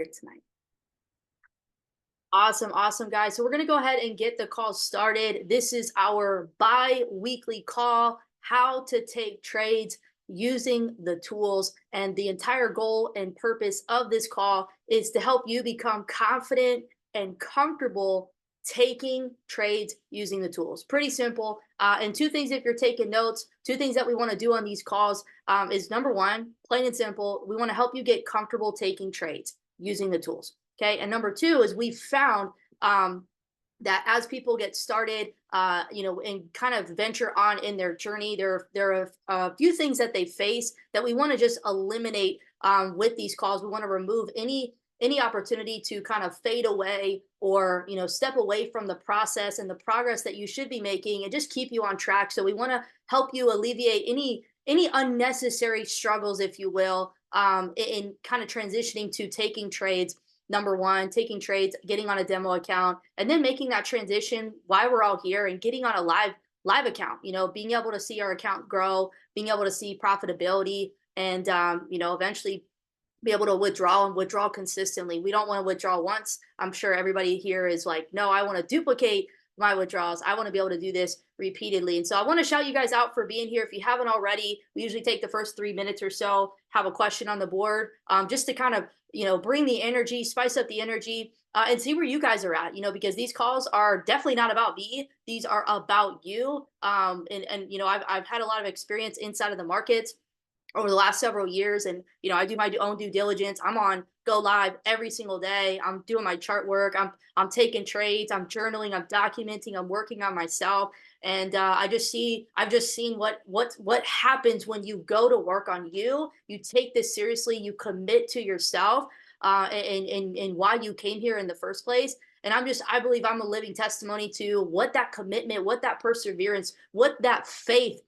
here tonight. Awesome, awesome, guys. So we're going to go ahead and get the call started. This is our bi-weekly call, how to take trades using the tools. And the entire goal and purpose of this call is to help you become confident and comfortable taking trades using the tools. Pretty simple. And two things, if you're taking notes, two things that we want to do on these calls is number one, plain and simple, we want to help you get comfortable taking trades using the tools. Okay. And number two is we've found that as people get started, and kind of venture on in their journey, there are a few things that they face that we want to just eliminate with these calls. We want to remove any opportunity to kind of fade away or step away from the process and the progress that you should be making, and just keep you on track. So we want to help you alleviate any unnecessary struggles, if you will, in kind of transitioning to taking trades. Number one, taking trades, getting on a demo account, and then making that transition while we're all here and getting on a live account, being able to see our account grow, being able to see profitability, and eventually be able to withdraw consistently. We don't want to withdraw once. I'm sure everybody here is like, no, I want to duplicate my withdrawals. I want to be able to do this repeatedly. And so I want to shout you guys out for being here. If you haven't already, we usually take the first 3 minutes or so, have a question on the board, just to kind of, bring the energy, spice up the energy, and see where you guys are at, because these calls are definitely not about me. These are about you. I've had a lot of experience inside of the markets over the last several years. And, I do my own due diligence. I'm on go live every single day. I'm doing my chart work. I'm taking trades. I'm journaling. I'm documenting. I'm working on myself. And I've just seen what happens when you go to work on you. You take this seriously. You commit to yourself and why you came here in the first place. And I believe I'm a living testimony to what that commitment, what that perseverance, what that faith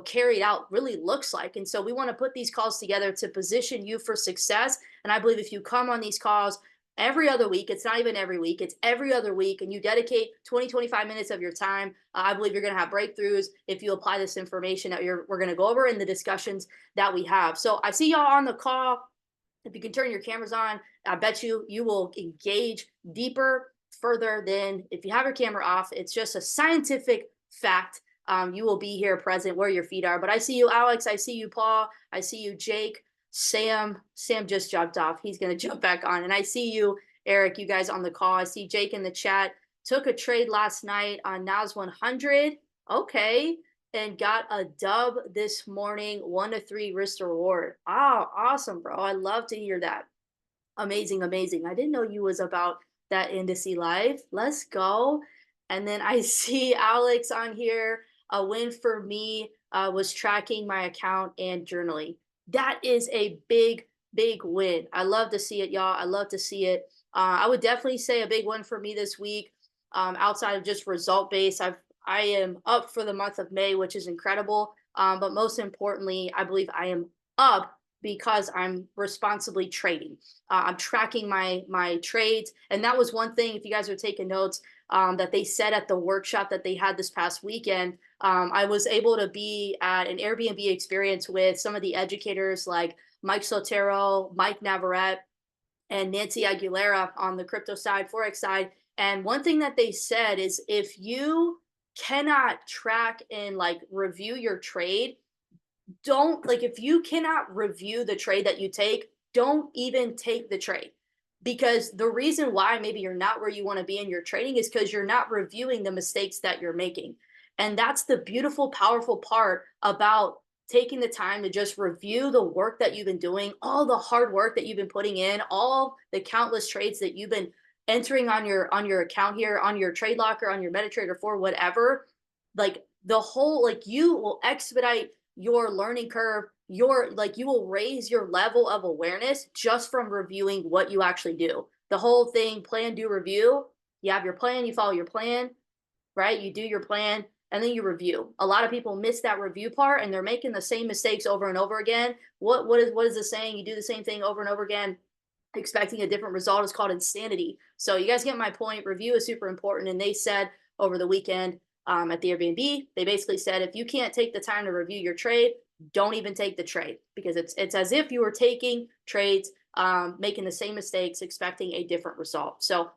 carried out really looks like. And so we want to put these calls together to position you for success. And I believe if you come on these calls every other week, it's not even every week, it's every other week, and you dedicate 20-25 minutes of your time, I believe you're going to have breakthroughs if you apply this information that we're going to go over in the discussions that we have. So I see y'all on the call. If you can turn your cameras on, I bet you will engage deeper, further than if you have your camera off. It's just a scientific fact. You will be here present where your feet are. But I see you, Alex. I see you, Paul. I see you, Jake. Sam just jumped off. He's going to jump back on. And I see you, Eric, you guys on the call. I see Jake in the chat. Took a trade last night on NAS 100. Okay. And got a dub this morning, 1-3 risk to reward. Oh, awesome, bro. I love to hear that. Amazing, amazing. I didn't know you was about that indice life. Let's go. And then I see Alex on here. A win for me was tracking my account and journaling. That is a big, big win. I love to see it, y'all. I love to see it. I would definitely say a big win for me this week, outside of just result based. I am up for the month of May, which is incredible. But most importantly, I believe I am up because I'm responsibly trading. I'm tracking my trades. And that was one thing, if you guys are taking notes, that they said at the workshop that they had this past weekend. I was able to be at an Airbnb experience with some of the educators like Mike Sotero, Mike Navarrete, and Nancy Aguilera on the crypto side, Forex side. And one thing that they said is if you cannot track and review your trade, if you cannot review the trade that you take, don't even take the trade. Because the reason why maybe you're not where you want to be in your trading is because you're not reviewing the mistakes that you're making. And that's the beautiful, powerful part about taking the time to just review the work that you've been doing, all the hard work that you've been putting in, all the countless trades that you've been entering on your account here, on your trade locker, on your MetaTrader 4, whatever. You will expedite your learning curve. You will raise your level of awareness just from reviewing what you actually do. The whole thing, plan, do, review. You have your plan, you follow your plan, right? You do your plan, and then you review. A lot of people miss that review part, and they're making the same mistakes over and over again. What is the saying? You do the same thing over and over again, expecting a different result is called insanity. So you guys get my point. Review is super important. And they said over the weekend at the Airbnb, they basically said, if you can't take the time to review your trade, don't even take the trade, because it's as if you were taking trades making the same mistakes, expecting a different result. So,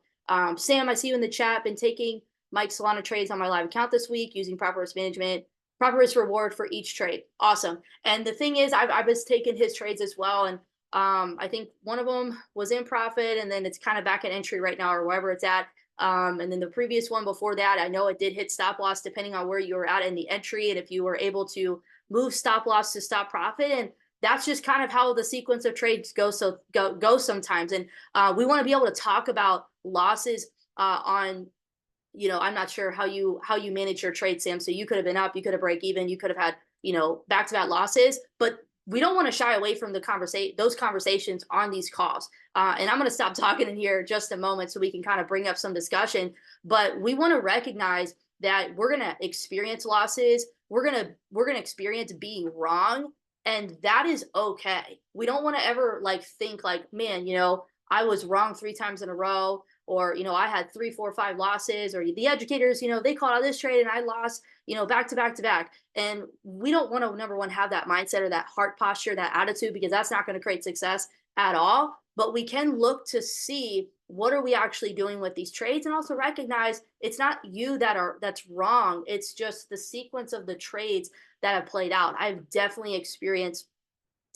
Sam, I see you in the chat. Been taking Mike's Solana trades on my live account this week using proper risk management, proper risk reward for each trade. Awesome. And the thing is, I was taking his trades as well. And I think one of them was in profit, and then it's kind of back at entry right now or wherever it's at. And then the previous one before that, I know it did hit stop loss depending on where you were at in the entry and if you were able to move stop loss to stop profit. And that's just kind of how the sequence of trades go sometimes. And we want to be able to talk about losses on, I'm not sure how you manage your trade, Sam. So you could have been up, you could have break even, you could have had back-to-back losses, but we don't want to shy away from those conversations on these calls. And I'm going to stop talking in here just a moment so we can kind of bring up some discussion. But we want to recognize that we're going to experience losses. We're going to experience being wrong, and that is okay. We don't want to ever think man, I was wrong 3 times in a row, or I had 3, 4, 5 losses, or the educators, they called out this trade and I lost, back to back to back. And we don't want to, number one, have that mindset or that heart posture, that attitude, because that's not going to create success at all. But we can look to see what are we actually doing with these trades, and also recognize it's not you that's wrong. It's just the sequence of the trades that have played out. I've definitely experienced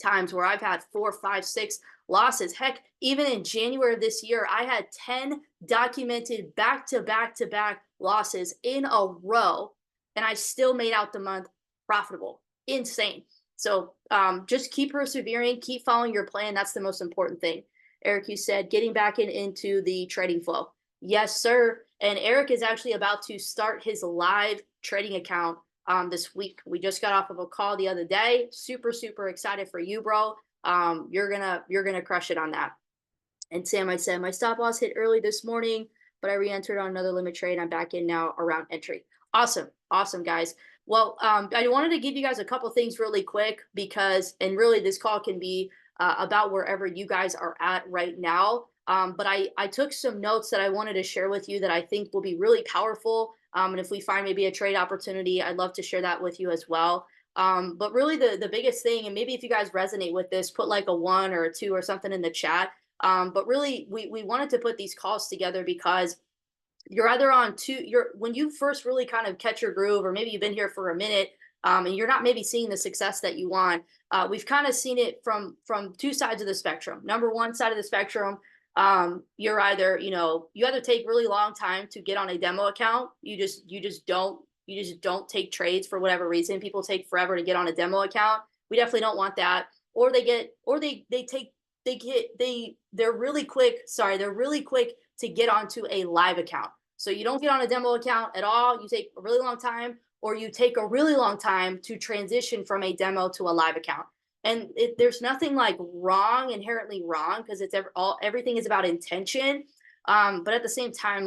times where I've had 4, 5, 6 losses. Heck, even in January of this year, I had 10 documented back to back to back losses in a row, and I still made out the month profitable. Insane. So just keep persevering, keep following your plan. That's the most important thing. Eric, you said getting back into the trading flow. Yes, sir. And Eric is actually about to start his live trading account this week. We just got off of a call the other day. Super, super excited for you, bro. You're gonna crush it on that. And Sam, I said my stop loss hit early this morning, but I re-entered on another limit trade. I'm back in now around entry. Awesome, guys. Well, I wanted to give you guys a couple things really quick and really this call can be about wherever you guys are at right now. But I took some notes that I wanted to share with you that I think will be really powerful. And if we find maybe a trade opportunity, I'd love to share that with you as well. But really the biggest thing, and maybe if you guys resonate with this, put like a 1 or a 2 or something in the chat. But really we wanted to put these calls together because you're either on when you first really kind of catch your groove, or maybe you've been here for a minute, and you're not maybe seeing the success that you want. We've kind of seen it from 2 sides of the spectrum. Number one side of the spectrum, you're either, you either take really long time to get on a demo account. You just don't take trades for whatever reason. People take forever to get on a demo account. We definitely don't want that. Or they're really quick. Sorry, they're really quick to get onto a live account. So you don't get on a demo account at all. You take a really long time, or you take a really long time to transition from a demo to a live account. And there's nothing inherently wrong, because everything is about intention. But at the same time,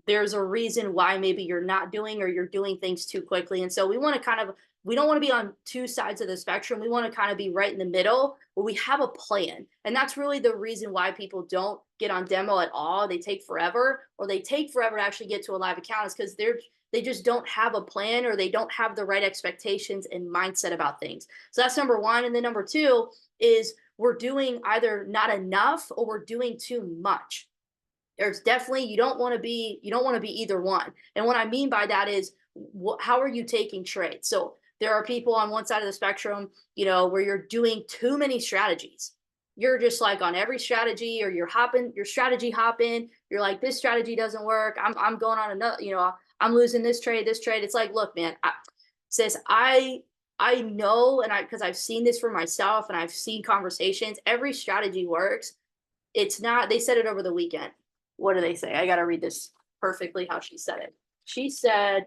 there's a reason why maybe you're not doing, or you're doing things too quickly. And so we don't want to be on 2 sides of the spectrum. We want to kind of be right in the middle where we have a plan. And that's really the reason why people don't get on demo at all. They take forever, or they take forever to actually get to a live account, is because they just don't have a plan, or they don't have the right expectations and mindset about things. So that's number 1. And then number 2 is we're doing either not enough, or we're doing too much. There's definitely, you don't want to be either one. And what I mean by that is, how are you taking trades? So there are people on one side of the spectrum, where you're doing too many strategies. You're just on every strategy, or you're strategy hopping. You're like, this strategy doesn't work. I'm going on another, I'm losing this trade. It's like, look, man, I know, and because I've seen this for myself, and I've seen conversations, every strategy works. It's not, they said it over the weekend. What do they say? I got to read this perfectly how she said it. She said,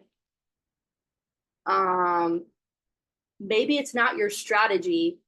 maybe it's not your strategy.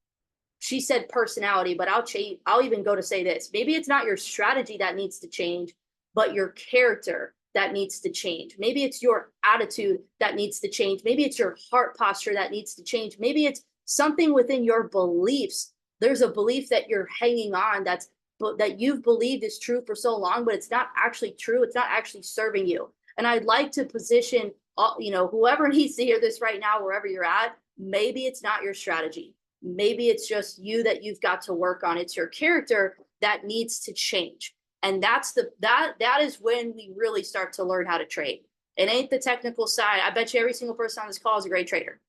She said personality, but I'll even go to say this. Maybe it's not your strategy that needs to change, but your character that needs to change. Maybe it's your attitude that needs to change. Maybe it's your heart posture that needs to change. Maybe it's something within your beliefs. There's a belief that you're hanging on that you've believed is true for so long, but it's not actually true. It's not actually serving you. And I'd like to position, whoever needs to hear this right now, wherever you're at, maybe it's not your strategy. Maybe it's just you that you've got to work on. It's your character that needs to change. And that is when we really start to learn how to trade. It ain't the technical side. I bet you every single person on this call is a great trader.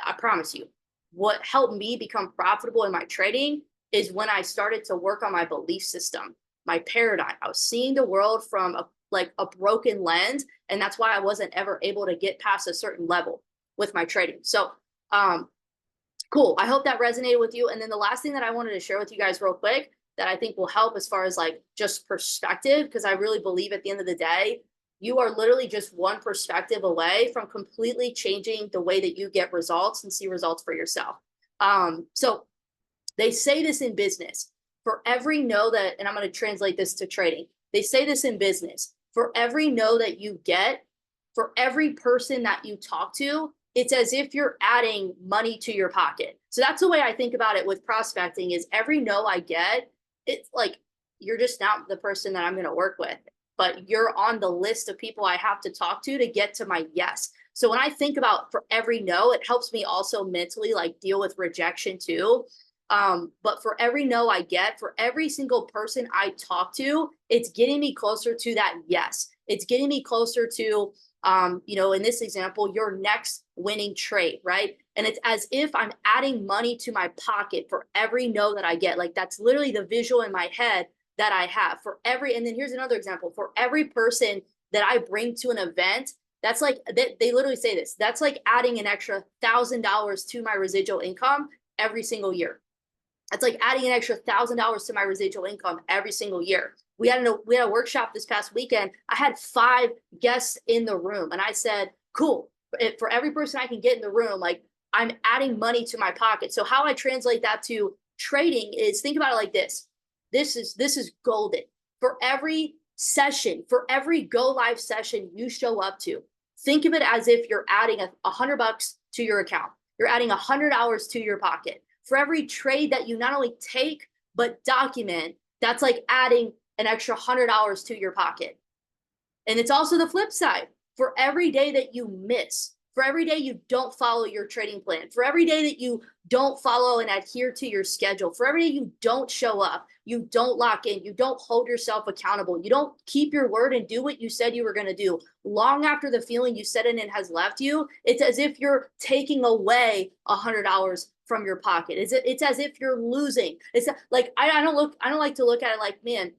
I promise you. What helped me become profitable in my trading is when I started to work on my belief system, my paradigm. I was seeing the world from a broken lens, and that's why I wasn't ever able to get past a certain level with my trading. So cool. I hope that resonated with you. And then the last thing that I wanted to share with you guys real quick that I think will help as far as like just perspective, because I really believe at the end of the day, you are literally just one perspective away from completely changing the way that you get results and see results for yourself. So they say this in business, for every no that, and I'm going to translate this to trading. They say this in business, for every no that you get, for every person that you talk to, it's as if you're adding money to your pocket. So that's the way I think about it with prospecting is every no I get, it's like, you're just not the person that I'm going to work with, but you're on the list of people I have to talk to get to my yes. So when I think about for every no, it helps me also mentally like deal with rejection too. But for every no I get, for every single person I talk to, it's getting me closer to that yes. It's getting me closer to, in this example, your next winning trade, right? And it's as if I'm adding money to my pocket for every no that I get. Like that's literally the visual in my head that I have for every, and then here's another example, for every person that I bring to an event, that's like, they literally say this, that's like adding an extra $1,000 to my residual income every single year. That's like adding an extra $1,000 to my residual income every single year. We had a workshop this past weekend. I had 5 guests in the room, and I said, "Cool. For every person I can get in the room, like I'm adding money to my pocket." So how I translate that to trading is think about it like this. This is golden. For every session, for every go live session you show up to, think of it as if you're adding $100 to your account. You're adding $100 to your pocket. For every trade that you not only take but document, that's like adding an extra $100 to your pocket. And it's also the flip side. For every day that you miss, for every day you don't follow your trading plan, for every day that you don't follow and adhere to your schedule, for every day you don't show up, you don't lock in, you don't hold yourself accountable, you don't keep your word and do what you said you were going to do, long after the feeling you set in it has left you, it's as if you're taking away $100 from your pocket. It's as if you're losing. It's like I don't like to look at it like, man,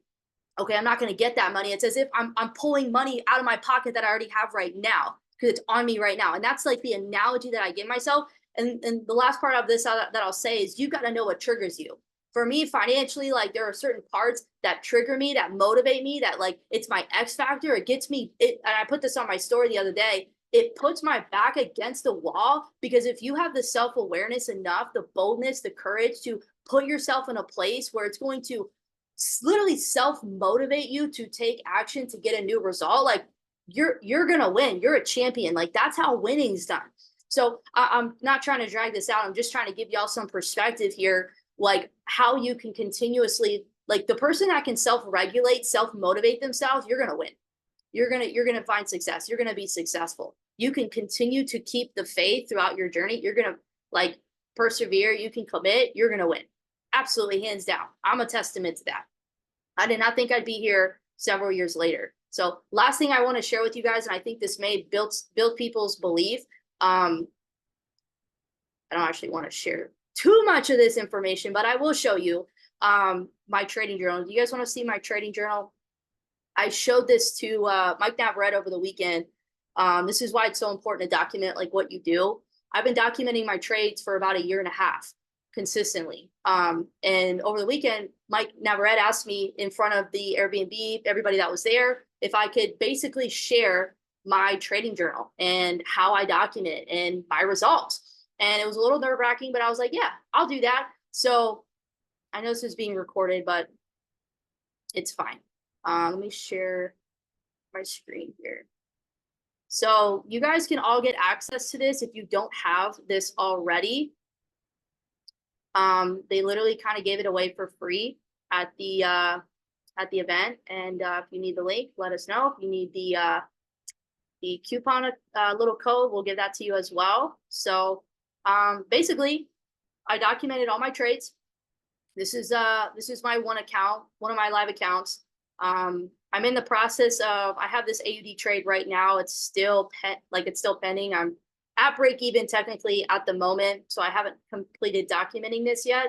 okay, I'm not going to get that money. It's as if I'm pulling money out of my pocket that I already have right now because it's on me right now. And that's like the analogy that I give myself. And the last part of this that I'll say is you got to know what triggers you. For me, financially, like there are certain parts that trigger me, that motivate me, that like it's my X factor. It gets me, and I put this on my story the other day. It puts my back against the wall because if you have the self-awareness enough, the boldness, the courage to put yourself in a place where it's going to literally self-motivate you to take action to get a new result, like you're gonna win. You're a champion. Like that's how winning's done. So I'm not trying to drag this out. I'm just trying to give y'all some perspective here, like how you can continuously, like the person that can self-regulate, self-motivate themselves, you're gonna win. You're gonna find success. You're gonna be successful. You can continue to keep the faith throughout your journey. You're gonna like persevere. You can commit. You're gonna win. Absolutely, hands down. I'm a testament to that. I did not think I'd be here several years later. So last thing I want to share with you guys, and I think this may build people's belief. I don't actually want to share too much of this information, but I will show you my trading journal. Do you guys want to see my trading journal? I showed this to Mike Navarrete over the weekend. This is why it's so important to document like what you do. I've been documenting my trades for about 1.5 years consistently. And over the weekend, Mike Navarrete asked me in front of the Airbnb, everybody that was there, if I could basically share my trading journal and how I document and my results. And it was a little nerve-wracking, but I was like, yeah, I'll do that. So I know this is being recorded, but it's fine. Let me share my screen here. So you guys can all get access to this if you don't have this already. They literally kind of gave it away for free at the event. And if you need the link, let us know. If you need the coupon little code, we'll give that to you as well. So basically, I documented all my trades. This is my one account, one of my live accounts. I'm in the process of, I have this AUD trade right now. It's still it's still pending. I'm at break even technically at the moment, so I haven't completed documenting this yet.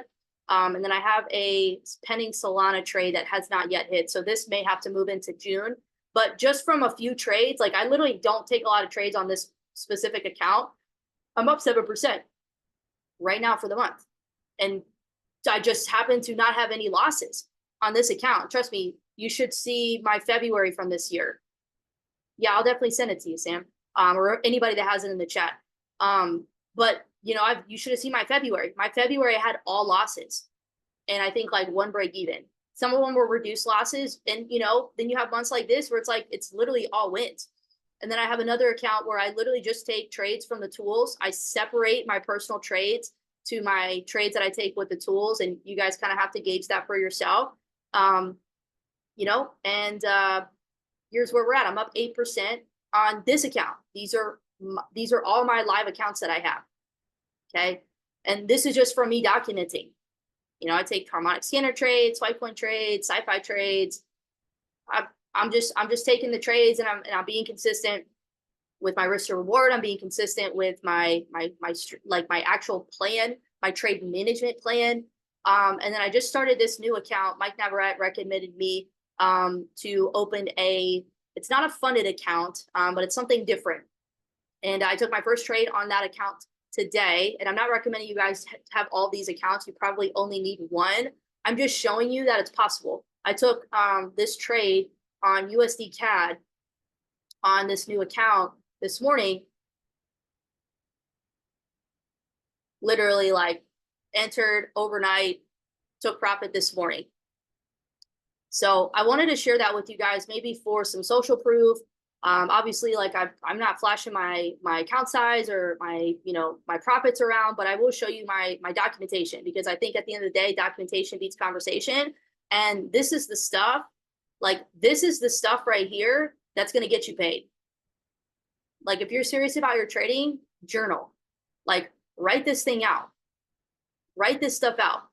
And then I have a pending Solana trade that has not yet hit. So this may have to move into June. But just from a few trades, like I literally don't take a lot of trades on this specific account. I'm up 7% right now for the month. And I just happen to not have any losses on this account. Trust me, you should see my February from this year. Yeah, I'll definitely send it to you, Sam, or anybody that has it in the chat. But you know, you should have seen my February. My February I had all losses, and I think like one break even. Some of them were reduced losses, and you know, then you have months like this where it's like it's literally all wins. And then I have another account where I literally just take trades from the tools. I separate my personal trades to my trades that I take with the tools, and you guys kind of have to gauge that for yourself. You know, and here's where we're at. I'm up 8% on this account. These are all my live accounts that I have. Okay, and this is just for me documenting. You know, I take harmonic scanner trades, swipe point trades, sci-fi trades. I'm just taking the trades, and I'm being consistent with my risk to reward. I'm being consistent with my actual plan, my trade management plan. And then I just started this new account. Mike Navarrete recommended me to open it's not a funded account, but it's something different. And I took my first trade on that account today. And I'm not recommending you guys have all these accounts. You probably only need one. I'm just showing you that it's possible. I took this trade on USD CAD on this new account this morning. Literally like entered overnight, took profit this morning. So I wanted to share that with you guys, maybe for some social proof. Obviously, like I'm not flashing my account size or my profits around, but I will show you my documentation, because I think at the end of the day, documentation beats conversation. And this is the stuff, this is the stuff right here that's going to get you paid. Like if you're serious about your trading, journal, like write this thing out, write this stuff out.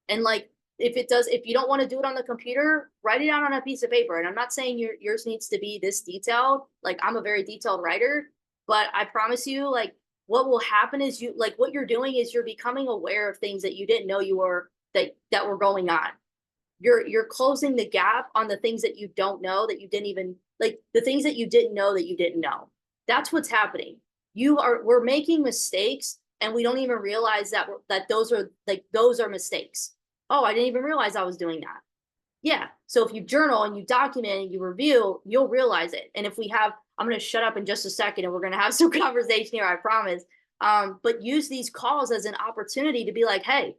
And like, if you don't want to do it on the computer, write it down on a piece of paper. And I'm not saying yours needs to be this detailed. Like I'm a very detailed writer, but I promise you, like what will happen is what you're doing is you're becoming aware of things that you didn't know that were going on. You're closing the gap on the things that you don't know, that you didn't even, the things that you didn't know that you didn't know. That's what's happening. We're making mistakes, and we don't even realize that those are mistakes. Oh, I didn't even realize I was doing that. Yeah. So if you journal and you document and you review, you'll realize it. And I'm going to shut up in just a second, and we're going to have some conversation here, I promise. But use these calls as an opportunity to be like, hey,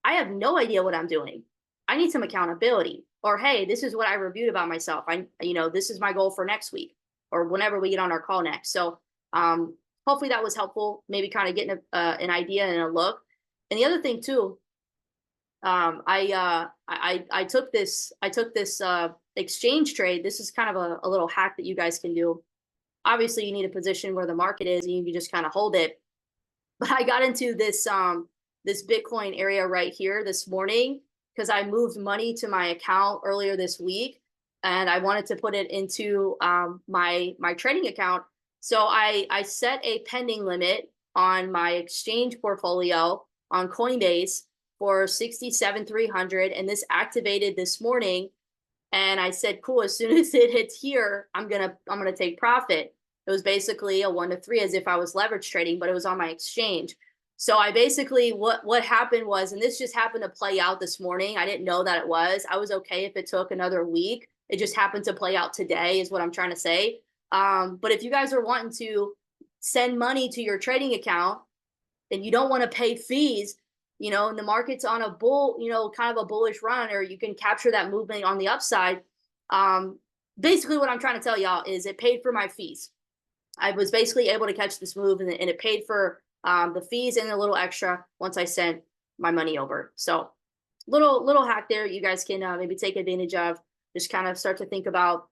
I have no idea what I'm doing. I need some accountability. Or, hey, this is what I reviewed about myself. This is my goal for next week, or whenever we get on our call next. So hopefully that was helpful, maybe kind of getting an idea and a look. And the other thing too, I took this exchange trade. This is kind of a little hack that you guys can do. Obviously, you need a position where the market is, and you can just kind of hold it. But I got into this Bitcoin area right here this morning because I moved money to my account earlier this week, and I wanted to put it into my trading account. So I set a pending limit on my exchange portfolio on Coinbase for 67,300, and this activated this morning. And I said, cool, as soon as it hits here, I'm gonna take profit. It was basically a 1 to 3, as if I was leverage trading, but it was on my exchange. So I basically, what happened was, and this just happened to play out this morning. I didn't know that it was. I was okay if it took another week. It just happened to play out today, is what I'm trying to say. But if you guys are wanting to send money to your trading account and you don't want to pay fees, and the market's on a bull, kind of a bullish run, or you can capture that movement on the upside. Basically what I'm trying to tell y'all is it paid for my fees. I was basically able to catch this move, and it paid for the fees and a little extra once I sent my money over. So little hack there you guys can maybe take advantage of. Just kind of start to think about,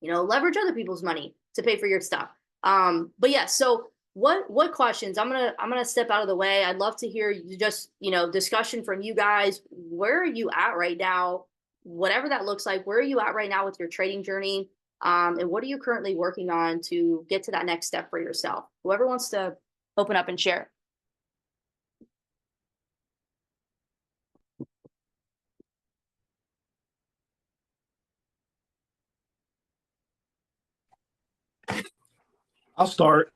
leverage other people's money to pay for your stuff. But yeah, so what questions? I'm gonna step out of the way. I'd love to hear just, discussion from you guys. Where are you at right now? Whatever that looks like, where are you at right now with your trading journey? And what are you currently working on to get to that next step for yourself? Whoever wants to open up and share. I'll start.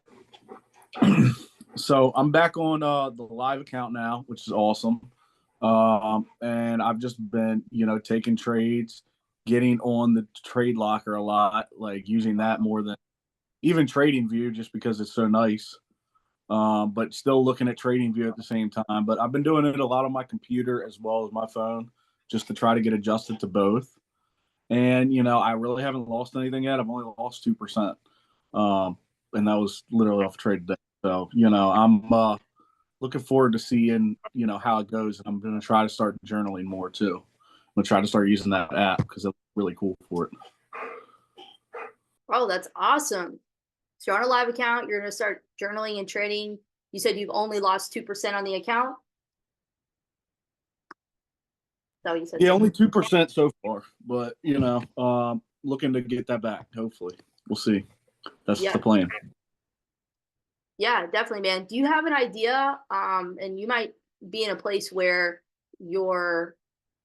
So I'm back on the live account now, which is awesome. And I've just been, taking trades, getting on the trade locker a lot, like using that more than even Trading View, just because it's so nice. But still looking at Trading View at the same time. But I've been doing it a lot on my computer as well as my phone, just to try to get adjusted to both. And I really haven't lost anything yet. I've only lost 2%, and that was literally off trade day. So I'm looking forward to seeing how it goes. And I'm going to try to start journaling more too. I'm going to try to start using that app because it's really cool for it. Oh, that's awesome. So you're on a live account, you're going to start journaling and trading. You said you've only lost 2% on the account. So you said, yeah, only 2% so far, but looking to get that back. Hopefully, we'll see. That's the plan. Yeah, definitely, man. Do you have an idea? And you might be in a place where if you're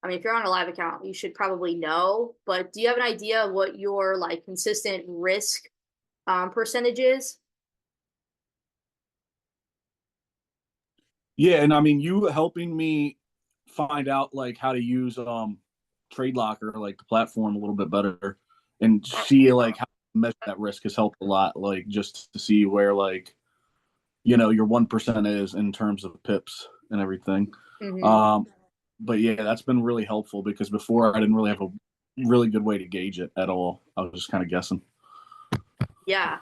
on a live account, you should probably know, but do you have an idea of what your like consistent risk percentage is? Yeah, and I mean, you helping me find out like how to use Trade Locker, like the platform, a little bit better, and see like how to measure that risk has helped a lot. Like just to see where like your 1% is in terms of pips and everything. Mm-hmm. But yeah, that's been really helpful because before I didn't really have a really good way to gauge it at all. I was just kind of guessing. Yeah.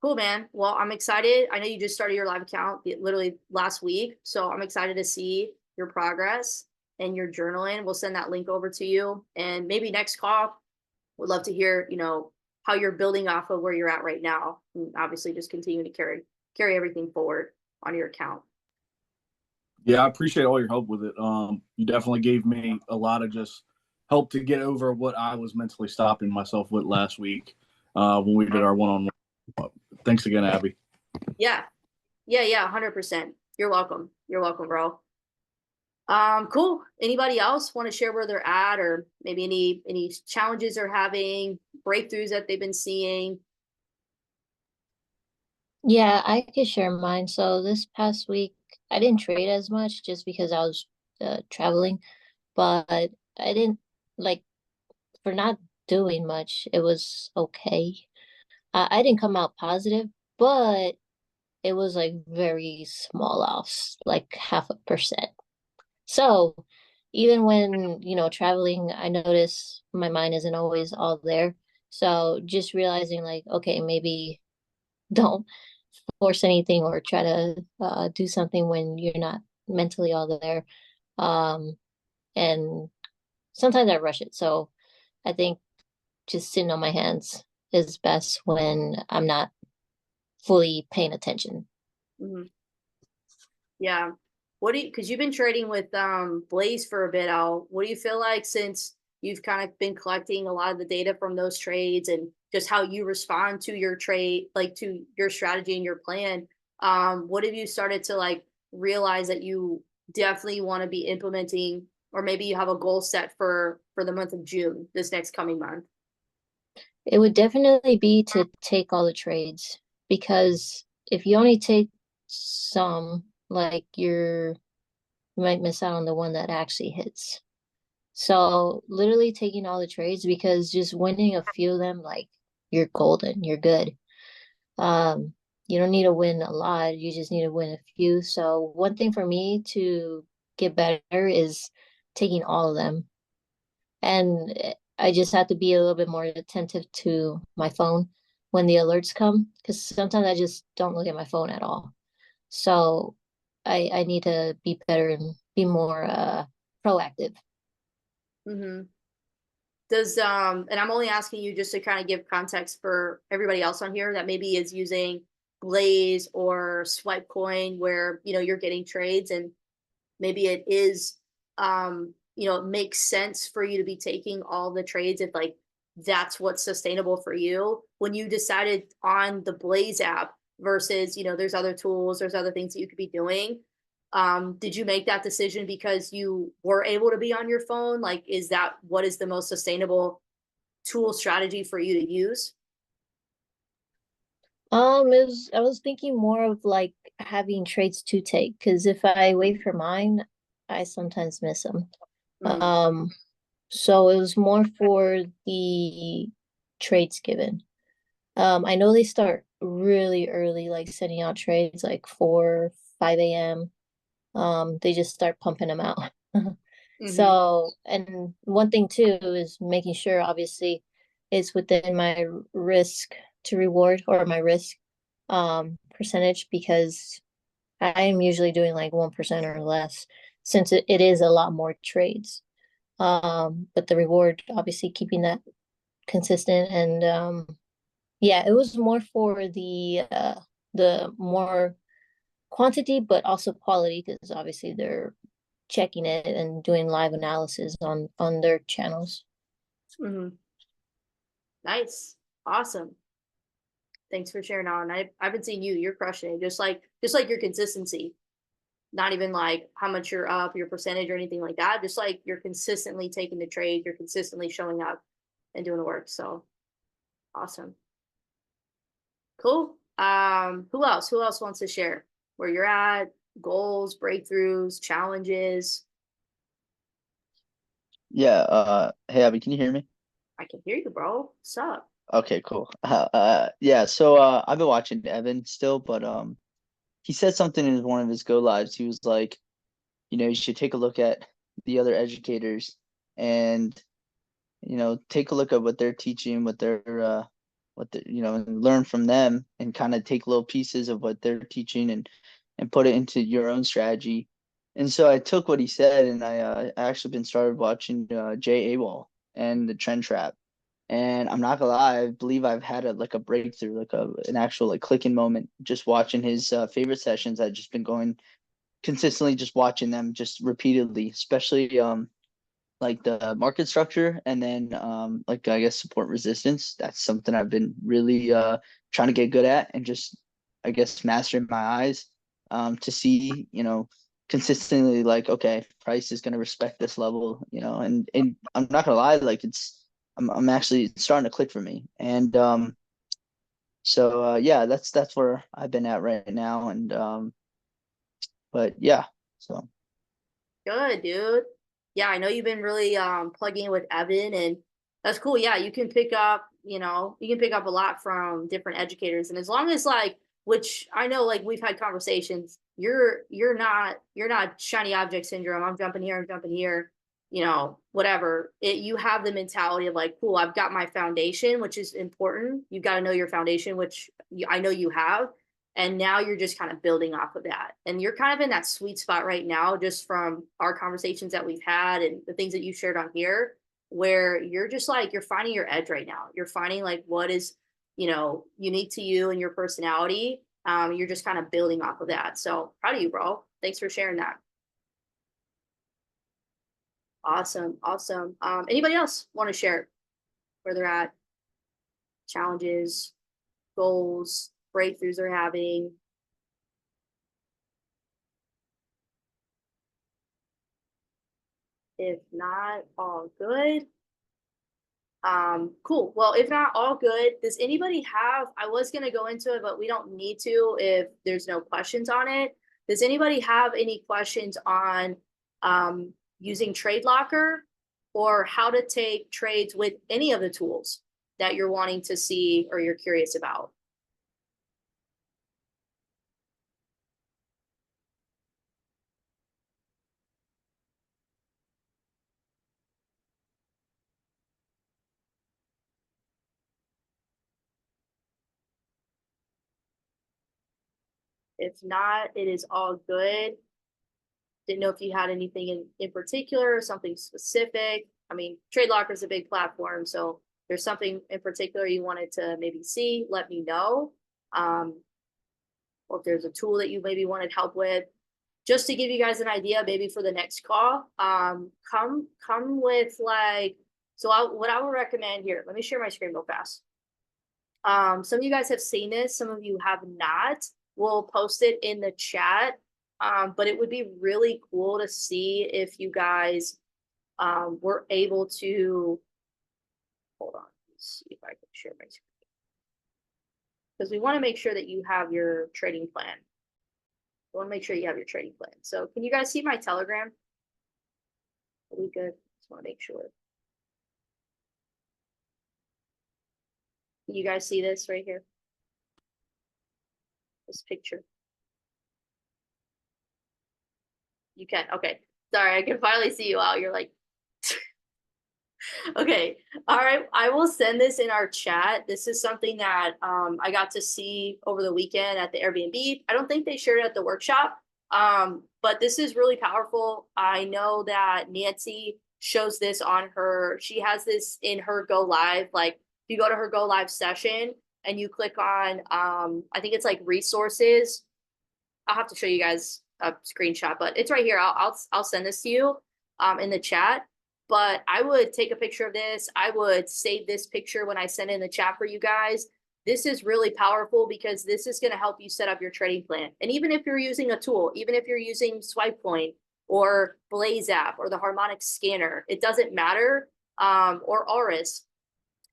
Cool, man. Well, I'm excited. I know you just started your live account literally last week. So I'm excited to see your progress and your journaling. We'll send that link over to you. And maybe next call, would love to hear, how you're building off of where you're at right now. And obviously just continue to carry everything forward on your account. Yeah, I appreciate all your help with it. You definitely gave me a lot of just help to get over what I was mentally stopping myself with last week when we did our one-on-one. Thanks again, Abby. Yeah. 100%. You're welcome. You're welcome, bro. Cool. Anybody else want to share where they're at, or maybe any challenges they're having, breakthroughs that they've been seeing? Yeah, I could share mine. So this past week, I didn't trade as much just because I was traveling, but I didn't like for not doing much, it was okay. I didn't come out positive, but it was like very small offs, like 0.5%. So even when, traveling, I notice my mind isn't always all there. So just realizing like, okay, maybe don't force anything or try to do something when you're not mentally all there. Um, and sometimes I rush it. So I think just sitting on my hands is best when I'm not fully paying attention. Mm-hmm. Yeah. Because you've been trading with Blaze for a bit, Al. What do you feel like since you've kind of been collecting a lot of the data from those trades and just how you respond to your trade, like to your strategy and your plan? What have you started to like realize that you definitely want to be implementing, or maybe you have a goal set for the month of June, this next coming month? It would definitely be to take all the trades because if you only take some, like you might miss out on the one that actually hits. So literally taking all the trades because just winning a few of them, like you're golden, you're good. Um, you don't need to win a lot, you just need to win a few. So one thing for me to get better is taking all of them. And I just have to be a little bit more attentive to my phone when the alerts come, because sometimes I just don't look at my phone at all. So I need to be better and be more proactive. Mm-hmm. Does and I'm only asking you just to kind of give context for everybody else on here that maybe is using Blaze or Swipe Coin where, you know, you're getting trades and maybe it is, you know, it makes sense for you to be taking all the trades if like that's what's sustainable for you. When you decided on the Blaze app versus, you know, there's other tools, there's other things that you could be doing. Did you make that decision because you were able to be on your phone? Like, is that what is the most sustainable tool strategy for you to use? I was thinking more of like having trades to take, because if I wait for mine, I sometimes miss them. Mm, So it was more for the trades given. I know they start really early, like sending out trades like 4, 5 a.m. They just start pumping them out. hmm So, and one thing too is making sure, obviously, it's within my risk to reward or my risk percentage, because I am usually doing like 1% or less, since it is a lot more trades. But the reward, obviously, keeping that consistent. And yeah, it was more for the more quantity, but also quality, because obviously they're checking it and doing live analysis on their channels. hmm Nice. Awesome. Thanks for sharing on. I've been seeing you. You're crushing it. Just like your consistency. Not even like how much you're up, your percentage or anything like that. Just like you're consistently taking the trade, you're consistently showing up and doing the work. So awesome. Cool. Who else? Who else wants to share where you're at, goals, breakthroughs, challenges? Yeah, hey Abby, can you hear me? I can hear you, bro. What's up? Okay, cool. Yeah, so I've been watching Evan still, but he said something in one of his go lives. He was like, you know, you should take a look at the other educators and, you know, take a look at what they're teaching, what they, you know, and learn from them and kind of take little pieces of what they're teaching and put it into your own strategy. And so I took what he said and I actually been started watching Jay Awol and the Trend Trap. And I'm not gonna lie, I believe I've had a breakthrough, like an actual like clicking moment, just watching his favorite sessions. I've just been going consistently, just watching them just repeatedly, especially like the market structure and then like I guess support resistance. That's something I've been really trying to get good at and just I guess mastering my eyes to see, you know, consistently like okay, price is gonna respect this level, you know, and I'm not gonna lie, like I'm actually starting to click for me. And so yeah, that's where I've been at right now. And but yeah, so Good, dude. Yeah, I know you've been really plugging in with Evan and that's cool. Yeah, you can pick up, you know, you can pick up a lot from different educators. And as long as like, which I know like we've had conversations, you're not shiny object syndrome. I'm jumping here, I'm jumping here, you know, whatever. You have the mentality of like, cool, I've got my foundation, which is important. You got to know your foundation, which I know you have, and now you're just kind of building off of that and you're kind of in that sweet spot right now just from our conversations that we've had and the things that you shared on here where you're just like you're finding your edge right now, you're finding like what is, you know, unique to you and your personality. You're just kind of building off of that, so proud of you, bro. Thanks for sharing that. Awesome, awesome. Anybody else want to share where they're at, challenges, goals, breakthroughs they're having? If not, all good. Cool. Well, if not, all good. Does anybody have, I was gonna go into it, but we don't need to if there's no questions on it. Does anybody have any questions on using Trade Locker or how to take trades with any of the tools that you're wanting to see or you're curious about? If not, it is all good. Didn't know if you had anything in particular or something specific. I mean, Trade Locker is a big platform, so if there's something in particular you wanted to maybe see, let me know. Um, or if there's a tool that you maybe wanted help with. Just to give you guys an idea, maybe for the next call, come with like, what I would recommend here, let me share my screen real fast. Some of you guys have seen this, some of you have not. We'll post it in the chat. But it would be really cool to see if you guys were able to, hold on, let's see if I can share my screen. Because we want to make sure that you have your trading plan. We want to make sure you have your trading plan. So can you guys see my Telegram? Are we good? Just want to make sure. Can you guys see this right here? This picture. You can, okay. Sorry, I can finally see you out. You're like, okay. All right. I will send this in our chat. This is something that I got to see over the weekend at the Airbnb. I don't think they shared it at the workshop, but this is really powerful. I know that Nancy shows this on her, she has this in her Go Live. Like if you go to her Go Live session and you click on, I think it's like resources. I'll have to show you guys a screenshot, but it's right here. I'll send this to you in the chat. But I would take a picture of this. I would save this picture when I send in the chat for you guys. This is really powerful because this is going to help you set up your trading plan. And even if you're using a tool, even if you're using SwipeCoin or Blaze app or the harmonic scanner, it doesn't matter. Or Aris,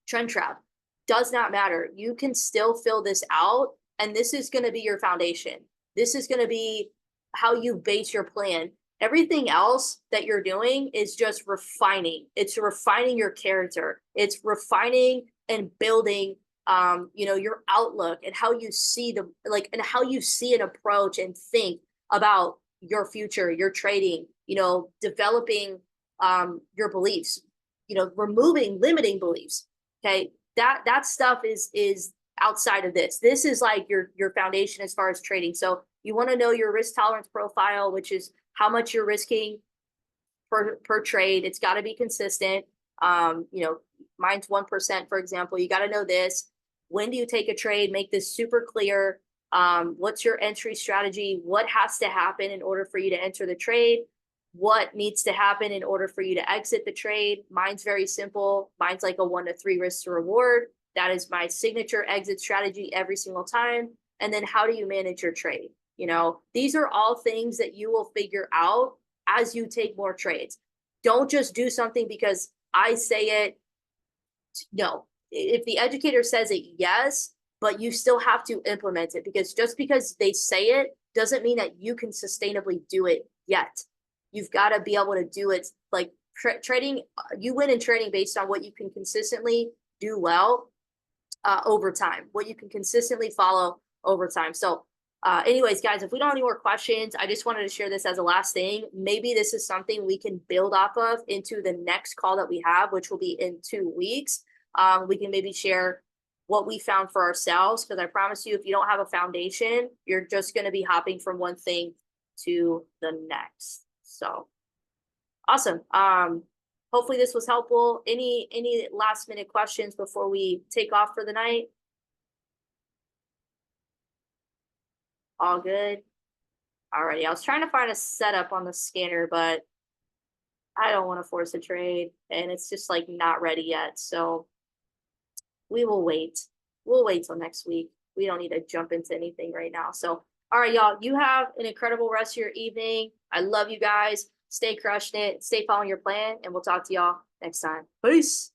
Trend Trap, does not matter. You can still fill this out, and this is going to be your foundation. This is going to be how you base your plan. Everything else that you're doing is just refining. It's refining your character. It's refining and building, your outlook and how you see and how you see an approach and think about your future, your trading, developing, your beliefs, removing limiting beliefs. Okay. That stuff is outside of this. This is like your foundation as far as trading. So you want to know your risk tolerance profile, which is how much you're risking per trade. It's got to be consistent. Mine's 1%, for example. You got to know this. When do you take a trade? Make this super clear. What's your entry strategy? What has to happen in order for you to enter the trade? What needs to happen in order for you to exit the trade? Mine's very simple. Mine's like a 1 to 3 risk to reward. That is my signature exit strategy every single time. And then how do you manage your trade? These are all things that you will figure out as you take more trades. Don't just do something because I say it. No, if the educator says it, yes, but you still have to implement it, because just because they say it doesn't mean that you can sustainably do it yet. You've got to be able to do it. Like trading, you win in trading based on what you can consistently do well over time, what you can consistently follow over time. So anyways, guys, if we don't have any more questions, I just wanted to share this as a last thing. Maybe this is something we can build off of into the next call that we have, which will be in 2 weeks. We can maybe share what we found for ourselves, because I promise you, if you don't have a foundation, you're just going to be hopping from one thing to the next. So awesome. Hopefully this was helpful. Any last minute questions before we take off for the night? All good. Alrighty, I was trying to find a setup on the scanner, but I don't want to force a trade, and it's just like not ready yet. So we will wait. We'll wait till next week. We don't need to jump into anything right now. So, all right, y'all, you have an incredible rest of your evening. I love you guys. Stay crushing it. Stay following your plan, and we'll talk to y'all next time. Peace.